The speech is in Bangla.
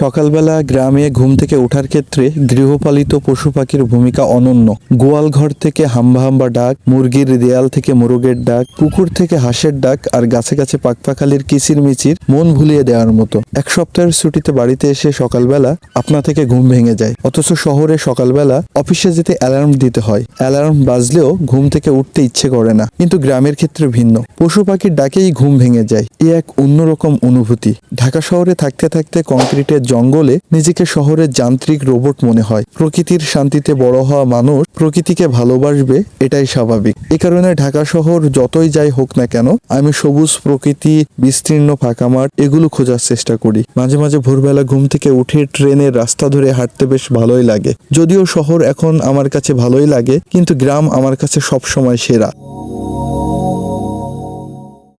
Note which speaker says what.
Speaker 1: সকালবেলা গ্রামে ঘুম থেকে ওঠার ক্ষেত্রে গৃহপালিত পশু পাখির ভূমিকা অনন্য। গোয়াল ঘর থেকে হাম্বা হাম্বা ডাক, মুরগির দেয়াল থেকে মোরগের ডাক, পুকুর থেকে হাঁসের ডাক আর গাছে গাছে পাখপাখালির কিচির মিচির মন ভুলিয়ে দেওয়ার মতো। এক সপ্তাহের ছুটিতে বাড়িতে এসে সকালবেলা আপনা থেকে ঘুম ভেঙে যায়। অথচ শহরে সকালবেলা অফিসে যেতে অ্যালার্ম দিতে হয়। অ্যালার্ম বাজলেও ঘুম থেকে উঠতে ইচ্ছে করে না। কিন্তু গ্রামের ক্ষেত্রে ভিন্ন, পশু পাখির ডাকেই ঘুম ভেঙে যায়। এ এক অন্যরকম অনুভূতি। ঢাকা শহরে থাকতে থাকতে কংক্রিটের জঙ্গলে নিজেকে শহরের যান্ত্রিক রোবট মনে হয়। প্রকৃতির শান্তিতে বড় হওয়া মানুষ প্রকৃতিকে ভালোবাসবে, এটাই স্বাভাবিক। এ কারণে ঢাকা শহর যতই যাই হোক না কেন, আমি সবুজ প্রকৃতি, বিস্তীর্ণ ফাঁকা মাঠ এগুলো খোঁজার চেষ্টা করি। মাঝে মাঝে ভোরবেলা ঘুম থেকে উঠে ট্রেনের রাস্তা ধরে হাঁটতে বেশ ভালোই লাগে। যদিও শহর এখন আমার কাছে ভালোই লাগে, কিন্তু গ্রাম আমার কাছে সবসময় সেরা।